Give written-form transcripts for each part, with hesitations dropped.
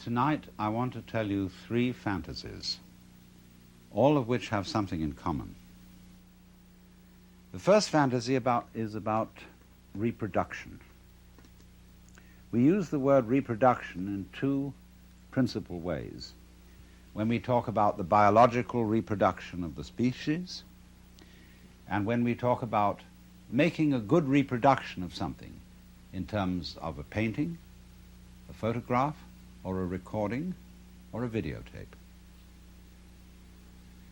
Tonight I want to tell you three fantasies, all of which have something in common. The first fantasy is about reproduction. We use the word reproduction in two principal ways. When we talk about the biological reproduction of the species, and when we talk about making a good reproduction of something in terms of a painting, a photograph, or a recording, or a videotape.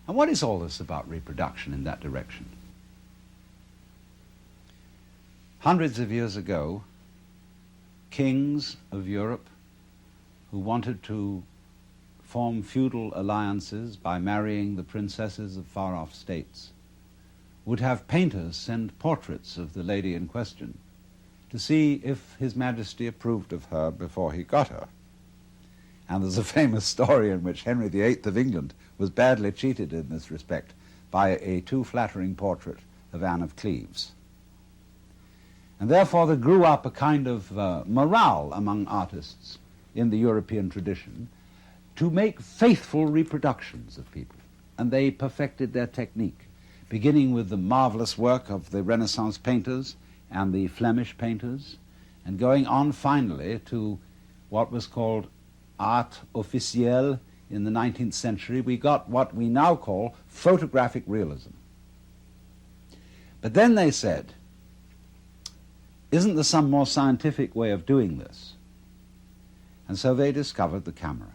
And what is all this about reproduction in that direction? Hundreds of years ago, kings of Europe who wanted to form feudal alliances by marrying the princesses of far-off states would have painters send portraits of the lady in question to see if His Majesty approved of her before he got her. And there's a famous story in which Henry VIII of England was badly cheated in this respect by a too flattering portrait of Anne of Cleves. And therefore there grew up a kind of morale among artists in the European tradition to make faithful reproductions of people. And they perfected their technique, beginning with the marvelous work of the Renaissance painters and the Flemish painters, and going on finally to what was called art officielle in the 19th century. We got what we now call photographic realism. But then they said, isn't there some more scientific way of doing this? And so they discovered the camera.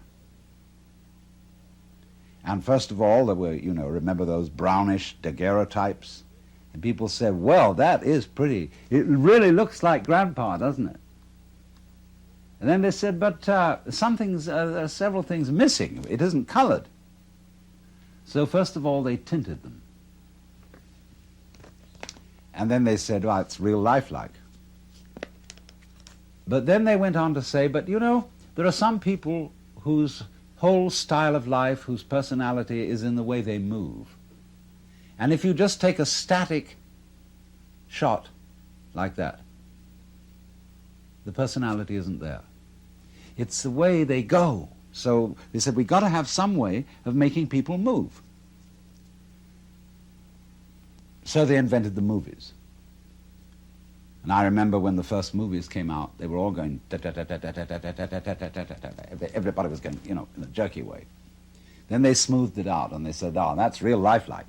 And first of all, there were, remember those brownish daguerreotypes? And people said, well, that is pretty. It really looks like Grandpa, doesn't it? And then they said, but there are several things missing. It isn't colored. So first of all, they tinted them. And then they said, well, it's real lifelike. But then they went on to say, but there are some people whose whole style of life, whose personality is in the way they move. And if you just take a static shot like that, the personality isn't there. It's the way they go. So they said, we've got to have some way of making people move. So they invented the movies. And I remember when the first movies came out, they were all going everybody was going, in a jerky way. Then they smoothed it out and they said, oh, that's real lifelike.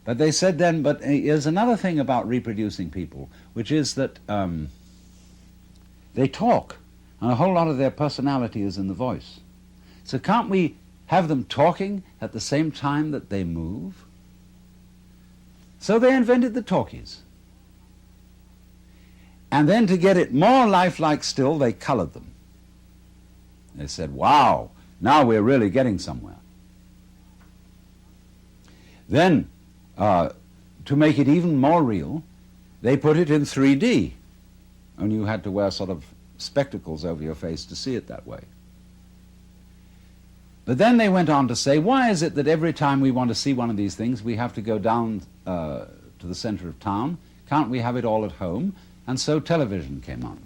But they said then, but there's another thing about reproducing people, which is that they talk, and a whole lot of their personality is in the voice. So can't we have them talking at the same time that they move? So they invented the talkies. And then to get it more lifelike still, they colored them. They said, wow, now we're really getting somewhere. Then, to make it even more real, they put it in 3D. And you had to wear sort of spectacles over your face to see it that way. But then they went on to say, why is it that every time we want to see one of these things, we have to go down to the center of town? Can't we have it all at home? And so television came on.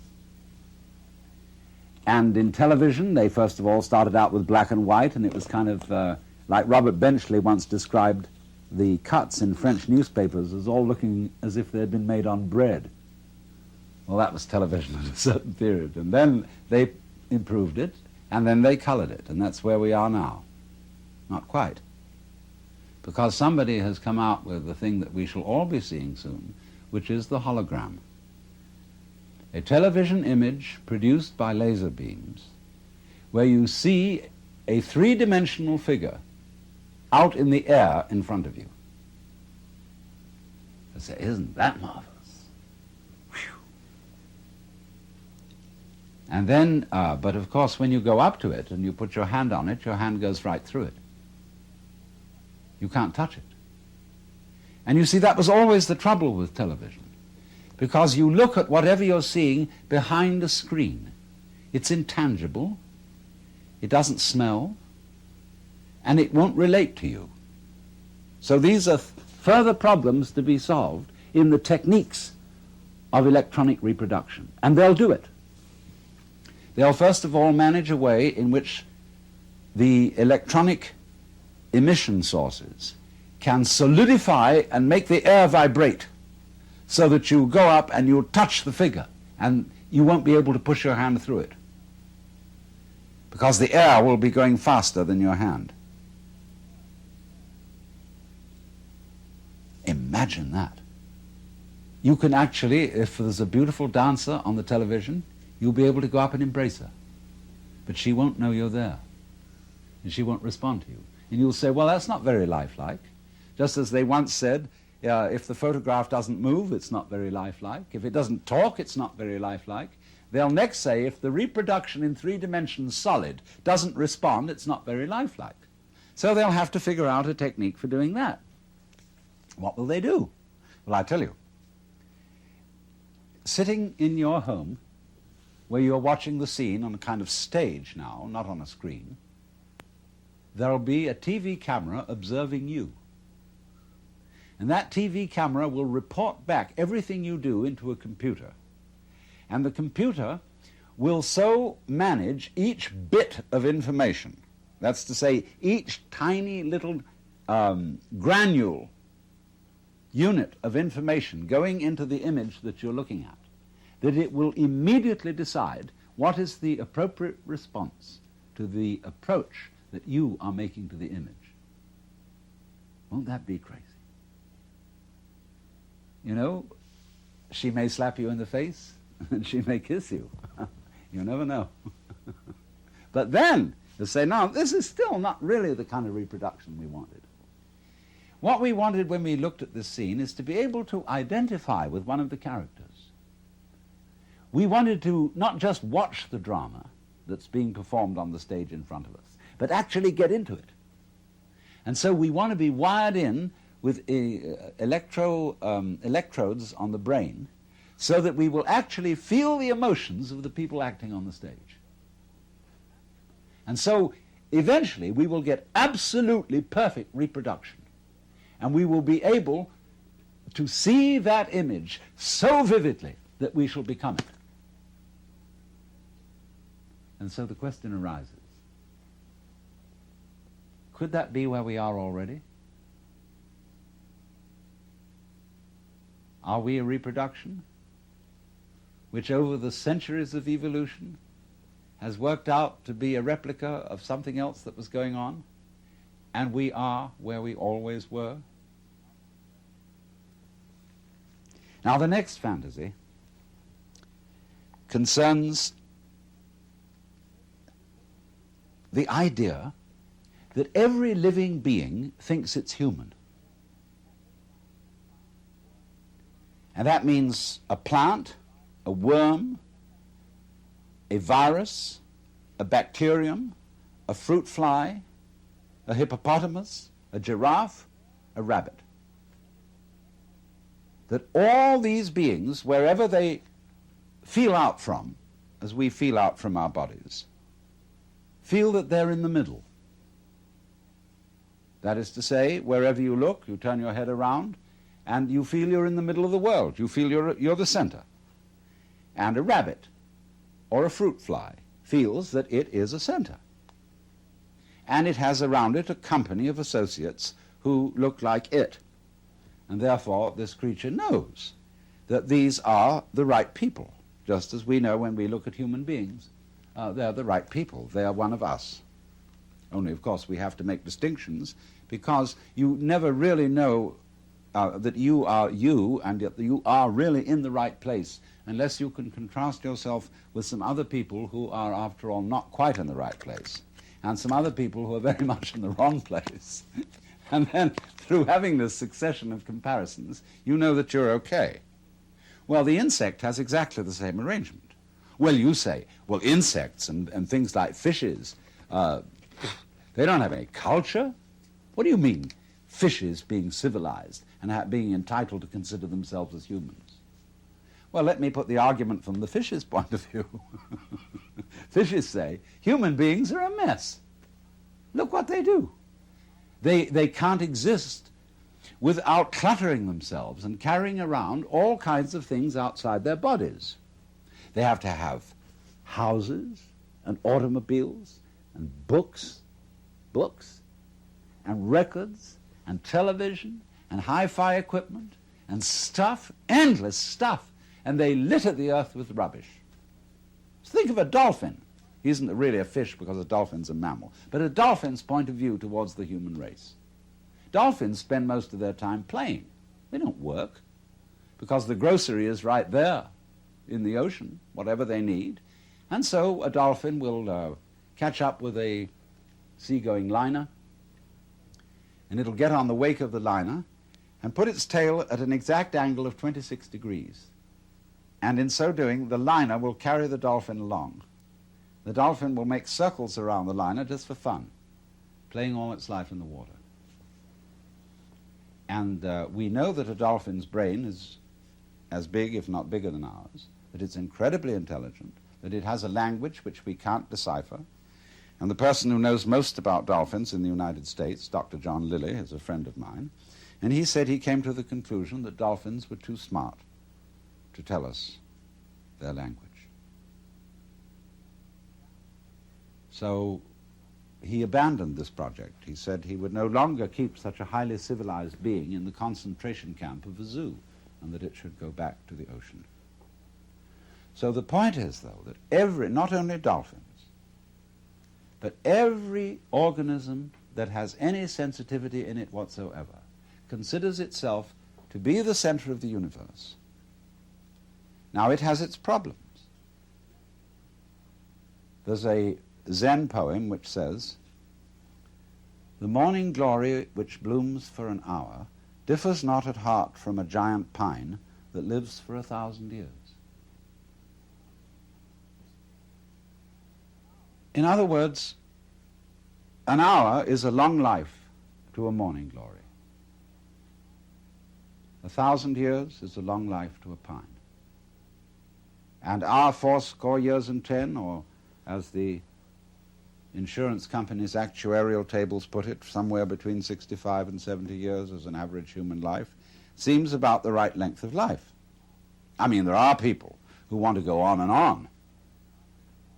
And in television, they first of all started out with black and white, and it was kind of like Robert Benchley once described the cuts in French newspapers as all looking as if they had been made on bread. Well, that was television at a certain period. And then they improved it, and then they colored it, and that's where we are now. Not quite. Because somebody has come out with the thing that we shall all be seeing soon, which is the hologram. A television image produced by laser beams where you see a three-dimensional figure out in the air in front of you. I say, isn't that marvelous? Whew. And then, but of course, when you go up to it and you put your hand on it, your hand goes right through it. You can't touch it. And you see, that was always the trouble with television. Because you look at whatever you're seeing behind a screen. It's intangible, it doesn't smell, and it won't relate to you. So these are further problems to be solved in the techniques of electronic reproduction, and they'll do it. They'll first of all manage a way in which the electronic emission sources can solidify and make the air vibrate so that you go up and you touch the figure and you won't be able to push your hand through it because the air will be going faster than your hand. Imagine that. You can actually, if there's a beautiful dancer on the television, you'll be able to go up and embrace her. But she won't know you're there. And she won't respond to you. And you'll say, well, that's not very lifelike. Just as they once said, if the photograph doesn't move, it's not very lifelike. If it doesn't talk, it's not very lifelike. They'll next say, if the reproduction in 3 dimensions solid doesn't respond, it's not very lifelike. So they'll have to figure out a technique for doing that. What will they do? Well, I tell you. Sitting in your home, where you're watching the scene on a kind of stage now, not on a screen, there'll be a TV camera observing you. And that TV camera will report back everything you do into a computer. And the computer will so manage each bit of information, that's to say, each tiny little granule unit of information going into the image that you're looking at, that it will immediately decide what is the appropriate response to the approach that you are making to the image. Won't that be crazy? You know, she may slap you in the face and she may kiss you. You never know. But then they say, no, this is still not really the kind of reproduction we wanted. What we wanted when we looked at this scene is to be able to identify with one of the characters. We wanted to not just watch the drama that's being performed on the stage in front of us, but actually get into it. And so we want to be wired in with electrodes on the brain so that we will actually feel the emotions of the people acting on the stage. And so eventually we will get absolutely perfect reproduction. And we will be able to see that image so vividly that we shall become it. And so the question arises, could that be where we are already? Are we a reproduction which over the centuries of evolution has worked out to be a replica of something else that was going on, and we are where we always were? Now, the next fantasy concerns the idea that every living being thinks it's human. And that means a plant, a worm, a virus, a bacterium, a fruit fly, a hippopotamus, a giraffe, a rabbit. That all these beings, wherever they feel out from, as we feel out from our bodies, feel that they're in the middle. That is to say, wherever you look, you turn your head around, and you feel you're in the middle of the world. You feel you're the center. And a rabbit or a fruit fly feels that it is a center. And it has around it a company of associates who look like it. And therefore, this creature knows that these are the right people, just as we know when we look at human beings. They're the right people. They are one of us. Only, of course, we have to make distinctions because you never really know that you are you and yet you are really in the right place unless you can contrast yourself with some other people who are, after all, not quite in the right place and some other people who are very much in the wrong place. And then, through having this succession of comparisons, you know that you're okay. Well, the insect has exactly the same arrangement. Well, you say, well, insects and things like fishes, they don't have any culture? What do you mean, fishes being civilized and being entitled to consider themselves as humans? Well, let me put the argument from the fish's point of view. Fishes say, human beings are a mess. Look what they do. They can't exist without cluttering themselves and carrying around all kinds of things outside their bodies. They have to have houses and automobiles and books and records and television and hi-fi equipment and stuff, endless stuff, and they litter the earth with rubbish. So think of a dolphin. He isn't really a fish because a dolphin's a mammal, but a dolphin's point of view towards the human race. Dolphins spend most of their time playing. They don't work because the grocery is right there in the ocean, whatever they need. And so a dolphin will catch up with a seagoing liner, and it'll get on the wake of the liner and put its tail at an exact angle of 26 degrees. And in so doing, the liner will carry the dolphin along. The dolphin will make circles around the liner just for fun, playing all its life in the water. And we know that a dolphin's brain is as big, if not bigger than ours, that it's incredibly intelligent, that it has a language which we can't decipher. And the person who knows most about dolphins in the United States, Dr. John Lilly, is a friend of mine, and he said he came to the conclusion that dolphins were too smart to tell us their language. So he abandoned this project. He said he would no longer keep such a highly civilized being in the concentration camp of a zoo, and that it should go back to the ocean. So the point is, though, that not only dolphins, but every organism that has any sensitivity in it whatsoever considers itself to be the center of the universe. Now, it has its problems. There's a Zen poem which says, "The morning glory which blooms for an hour differs not at heart from a giant pine that lives for 1,000 years." In other words, an hour is a long life to a morning glory. 1,000 years is a long life to a pine. And our 80 years and 10, or as the insurance company's actuarial tables put it, somewhere between 65 and 70 years as an average human life, seems about the right length of life. I mean, there are people who want to go on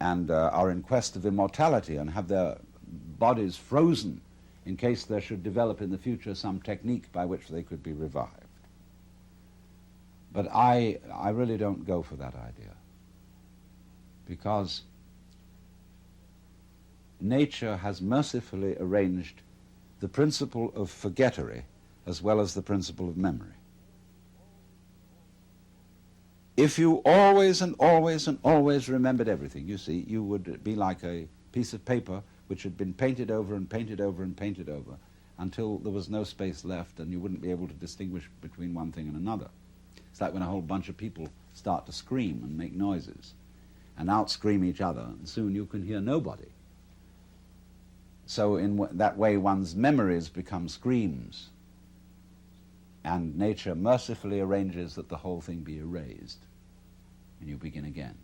and are in quest of immortality and have their bodies frozen in case there should develop in the future some technique by which they could be revived. But I really don't go for that idea, because nature has mercifully arranged the principle of forgettery as well as the principle of memory. If you always and always and always remembered everything, you see, you would be like a piece of paper which had been painted over and painted over and painted over until there was no space left and you wouldn't be able to distinguish between one thing and another. It's like when a whole bunch of people start to scream and make noises and out-scream each other, and soon you can hear nobody. So in that way one's memories become screams, and nature mercifully arranges that the whole thing be erased, and you begin again.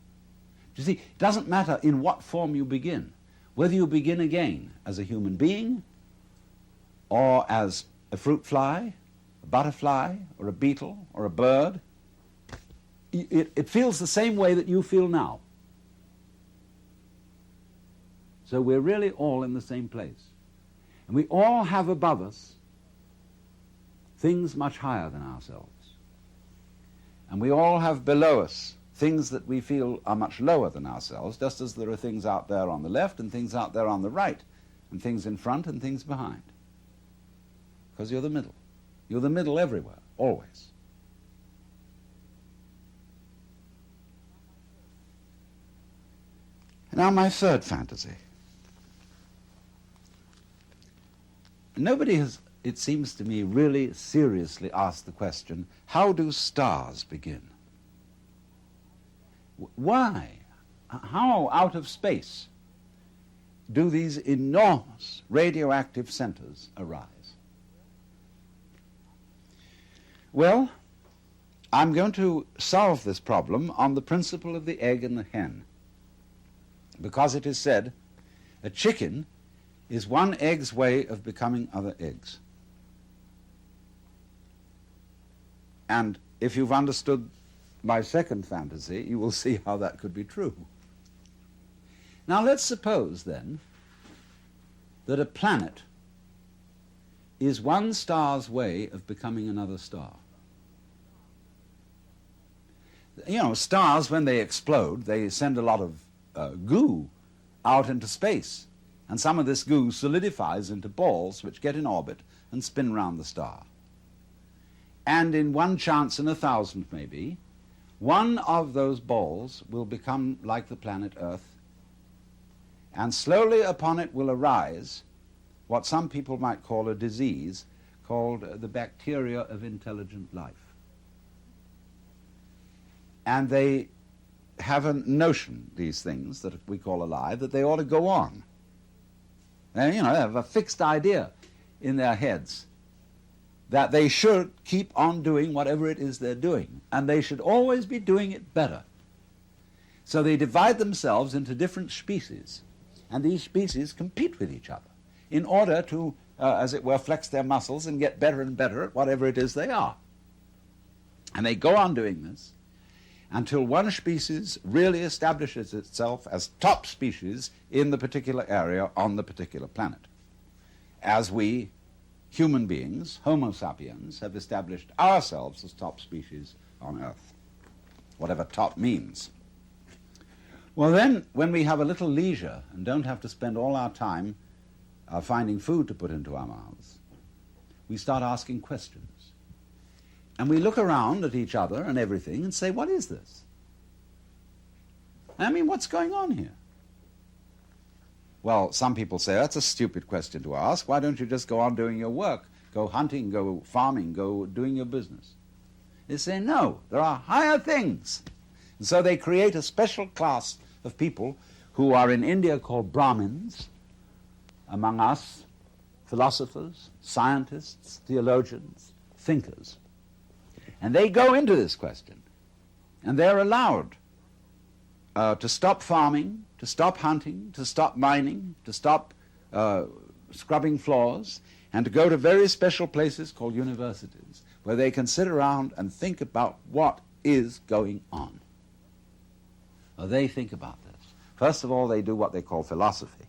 You see, it doesn't matter in what form you begin, whether you begin again as a human being, or as a fruit fly, a butterfly, or a beetle, or a bird. It feels the same way that you feel now. So we're really all in the same place. And we all have above us things much higher than ourselves. And we all have below us things that we feel are much lower than ourselves, just as there are things out there on the left and things out there on the right, and things in front and things behind. Because you're the middle. You're the middle everywhere, always. Now my third fantasy. Nobody has, it seems to me, really seriously asked the question, how do stars begin? Why? How out of space do these enormous radioactive centers arise? Well, I'm going to solve this problem on the principle of the egg and the hen, because it is said a chicken is one egg's way of becoming other eggs. And if you've understood my second fantasy, you will see how that could be true. Now let's suppose then that a planet is one star's way of becoming another star. You know, stars, when they explode, they send a lot of goo out into space. And some of this goo solidifies into balls which get in orbit and spin round the star. And in one chance in 1,000 maybe, one of those balls will become like the planet Earth, and slowly upon it will arise what some people might call a disease called the bacteria of intelligent life. And they have a notion, these things that we call alive, that they ought to go on. And, you know, they have a fixed idea in their heads that they should keep on doing whatever it is they're doing, and they should always be doing it better. So they divide themselves into different species, and these species compete with each other in order to, as it were, flex their muscles and get better and better at whatever it is they are. And they go on doing this until one species really establishes itself as top species in the particular area on the particular planet, as we human beings, Homo sapiens, have established ourselves as top species on Earth, whatever top means. Well then, when we have a little leisure and don't have to spend all our time finding food to put into our mouths, we start asking questions. And we look around at each other and everything and say, what is this? I mean, what's going on here? Well, some people say, that's a stupid question to ask. Why don't you just go on doing your work? Go hunting, go farming, go doing your business. They say, no, there are higher things. And so they create a special class of people who are in India called Brahmins, among us, philosophers, scientists, theologians, thinkers. And they go into this question, and they're allowed to stop farming, to stop hunting, to stop mining, to stop scrubbing floors, and to go to very special places called universities, where they can sit around and think about what is going on. Well, they think about this. First of all, they do what they call philosophy,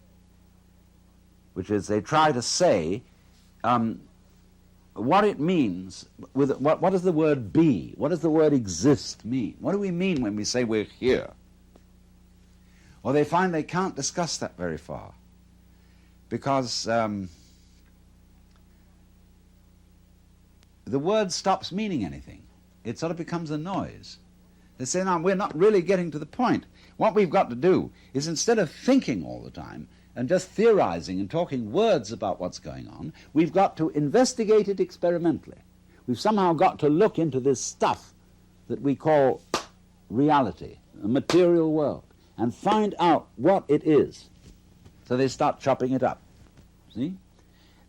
which is they try to say what it means, what does the word be? What does the word exist mean? What do we mean when we say we're here? Well, they find they can't discuss that very far, because the word stops meaning anything. It sort of becomes a noise. They say, no, we're not really getting to the point. What we've got to do is, instead of thinking all the time and just theorizing and talking words about what's going on, we've got to investigate it experimentally. We've somehow got to look into this stuff that we call reality, a material world, and find out what it is. So they start chopping it up. See?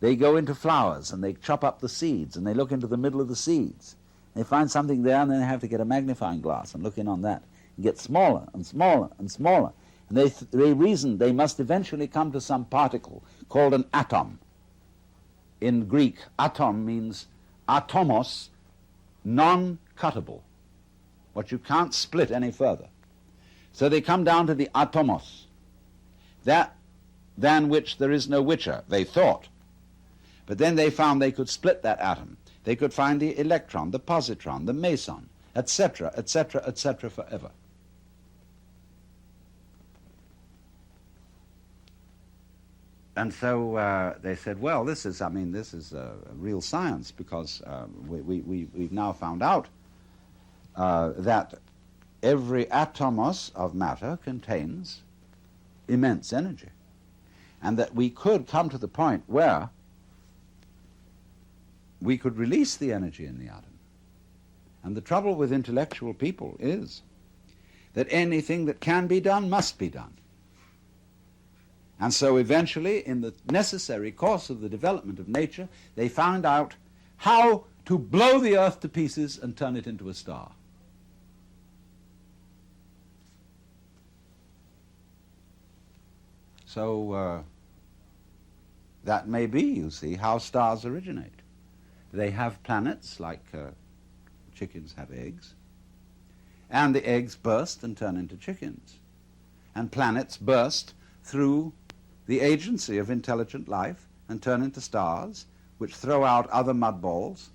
They go into flowers and they chop up the seeds and they look into the middle of the seeds. They find something there and then they have to get a magnifying glass and look in on that and get smaller and smaller and smaller. And they reason they must eventually come to some particle called an atom. In Greek, atom means atomos, non-cuttable, what you can't split any further. So they come down to the atomos, that than which there is no whicher, they thought. But then they found they could split that atom. They could find the electron, the positron, the meson, etc., etc., etc., forever. And so they said, well, this is a real science, because we've now found out that every atomos of matter contains immense energy, and that we could come to the point where we could release the energy in the atom. And the trouble with intellectual people is that anything that can be done must be done. And so eventually, in the necessary course of the development of nature, they found out how to blow the earth to pieces and turn it into a star. So that may be, you see, how stars originate. They have planets, like chickens have eggs, and the eggs burst and turn into chickens. And planets burst through the agency of intelligent life and turn into stars, which throw out other mud balls,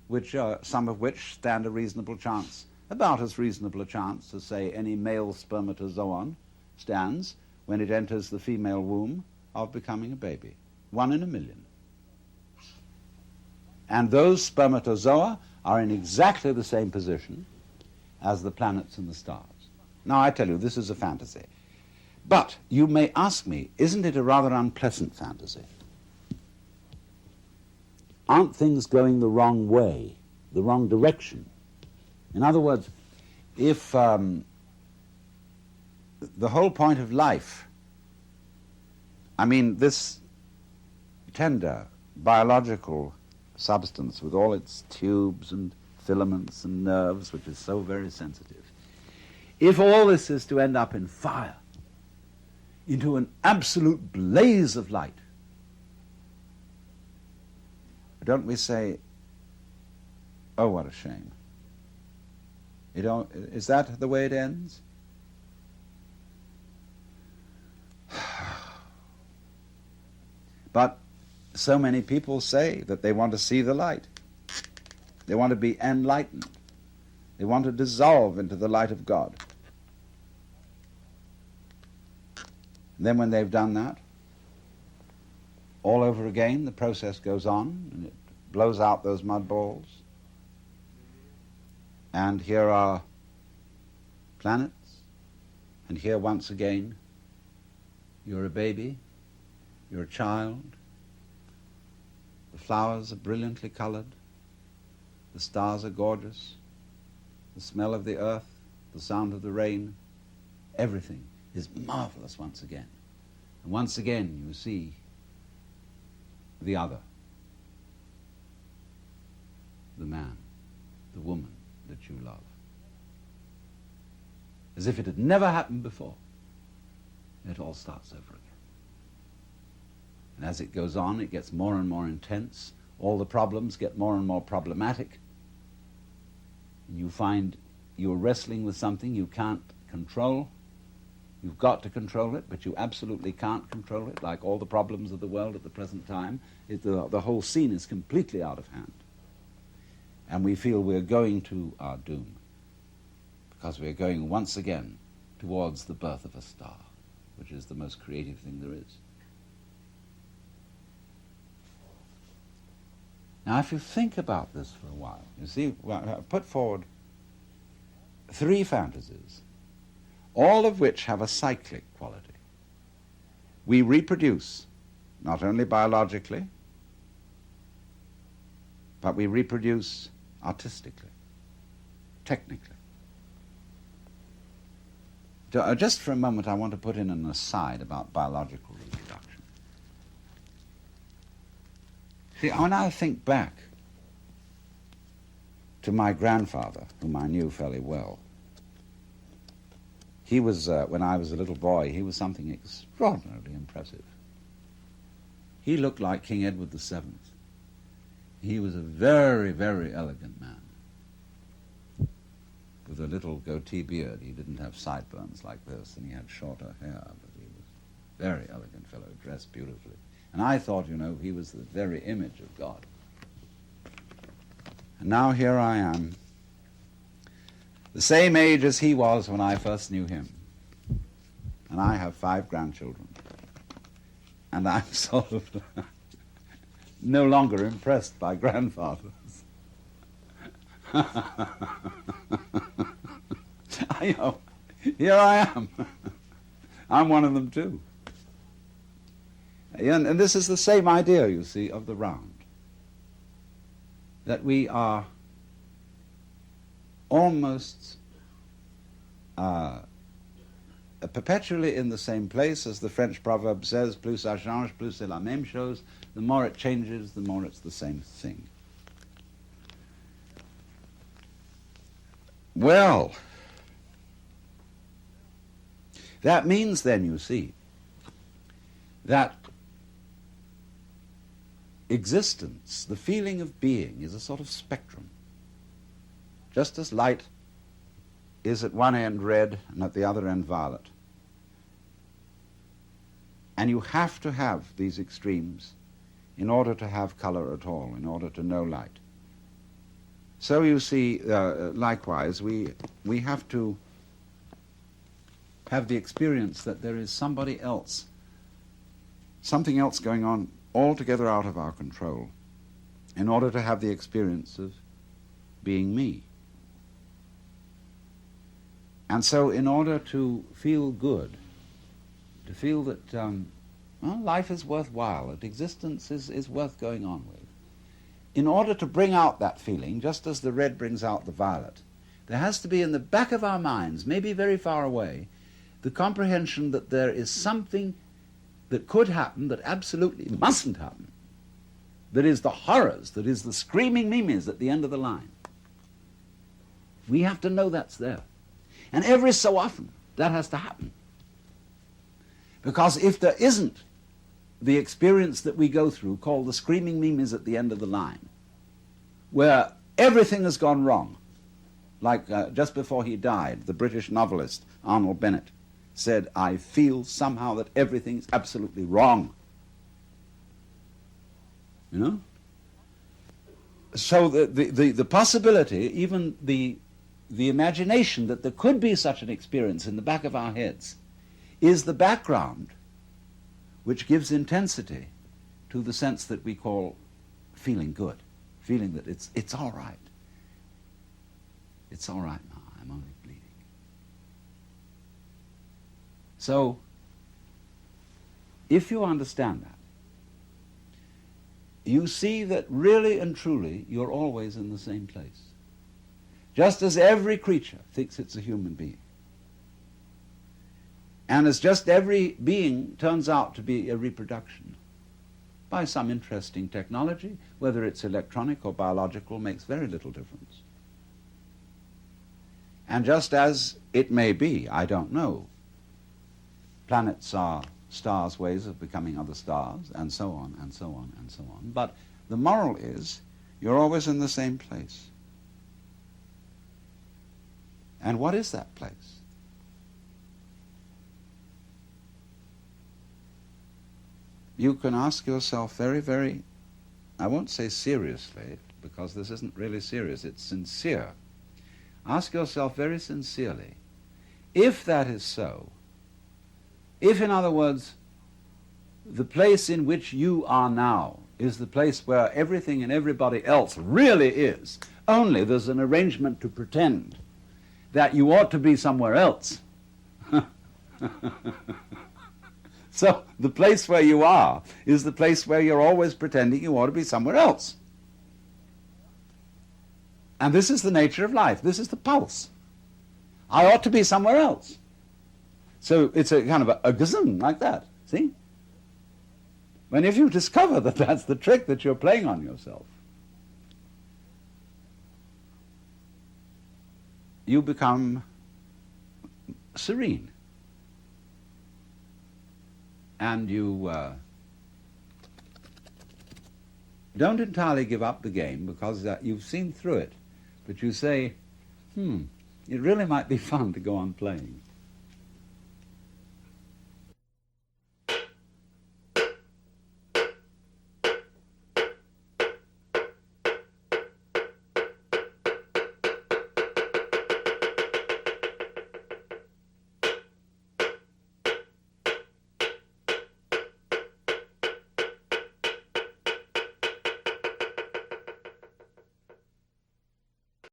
which some of which stand a reasonable chance, about as reasonable a chance as, say, any male spermatozoon stands when it enters the female womb of becoming a baby. 1 in a million. And those spermatozoa are in exactly the same position as the planets and the stars. Now, I tell you, this is a fantasy. But you may ask me, isn't it a rather unpleasant fantasy? Aren't things going the wrong way, the wrong direction? In other words, if the whole point of life, I mean, this tender biological substance with all its tubes and filaments and nerves, which is so very sensitive, if all this is to end up in fire, into an absolute blaze of light, don't we say, oh, what a shame? Is that the way it ends? But so many people say that they want to see the light. They want to be enlightened. They want to dissolve into the light of God. And then when they've done that, all over again, the process goes on, and it blows out those mud balls. And here are planets, and here once again, you're a baby, you're a child, the flowers are brilliantly colored, the stars are gorgeous, the smell of the earth, the sound of the rain, everything is marvelous once again. And once again you see the other, the man, the woman that you love. As if it had never happened before, it all starts over again. And as it goes on, it gets more and more intense. All the problems get more and more problematic. You find you're wrestling with something you can't control. You've got to control it, but you absolutely can't control it, like all the problems of the world at the present time. The whole scene is completely out of hand. And we feel we're going to our doom, because we're going once again towards the birth of a star, which is the most creative thing there is. Now, if you think about this for a while, you see, I've put forward 3 fantasies, all of which have a cyclic quality. We reproduce, not only biologically, but we reproduce artistically, technically. Just for a moment, I want to put in an aside about biological reproduction. See, when I think back to my grandfather, whom I knew fairly well, he was, when I was a little boy, he was something extraordinarily impressive. He looked like King Edward VII. He was a very, very elegant man, with a little goatee beard. He didn't have sideburns like this, and he had shorter hair, but he was a very elegant fellow, dressed beautifully. And I thought, he was the very image of God. And now here I am, the same age as he was when I first knew him. And I have 5 grandchildren. And I'm sort of no longer impressed by grandfathers. Here I am. I'm one of them too. And this is the same idea, you see, of the round. That we are almost perpetually in the same place, as the French proverb says, plus ça change, plus c'est la même chose. The more it changes, the more it's the same thing. Well, that means then, you see, that existence, the feeling of being, is a sort of spectrum. Just as light is at one end red and at the other end violet. And you have to have these extremes in order to have color at all, in order to know light. So you see, likewise, we have to have the experience that there is somebody else, something else going on altogether out of our control, in order to have the experience of being me. And so in order to feel good, to feel that life is worthwhile, that existence is worth going on with, in order to bring out that feeling, just as the red brings out the violet, there has to be in the back of our minds, maybe very far away, the comprehension that there is something that could happen that absolutely mustn't happen, that is the horrors, that is the screaming mimes at the end of the line. We have to know that's there. And every so often, that has to happen. Because if there isn't the experience that we go through, called the screaming mimes at the end of the line, where everything has gone wrong, like just before he died, the British novelist Arnold Bennett said, "I feel somehow that everything is absolutely wrong." You know? So the possibility, even the imagination that there could be such an experience in the back of our heads, is the background which gives intensity to the sense that we call feeling good, feeling that it's all right. It's all right now, I'm only bleeding. So, if you understand that, you see that really and truly you're always in the same place. Just as every creature thinks it's a human being. And as just every being turns out to be a reproduction by some interesting technology, whether it's electronic or biological, makes very little difference. And just as it may be, I don't know, planets are stars' ways of becoming other stars, and so on, and so on, and so on. But the moral is, you're always in the same place. And what is that place? You can ask yourself very, very, I won't say seriously, because this isn't really serious, it's sincere. Ask yourself very sincerely, if that is so, if, in other words, the place in which you are now is the place where everything and everybody else really is, only there's an arrangement to pretend that you ought to be somewhere else. So the place where you are is the place where you're always pretending you ought to be somewhere else. And this is the nature of life. This is the pulse. I ought to be somewhere else. So it's a kind of a gazing like that, see? When if you discover that that's the trick that you're playing on yourself, you become serene. And you don't entirely give up the game because you've seen through it. But you say, it really might be fun to go on playing.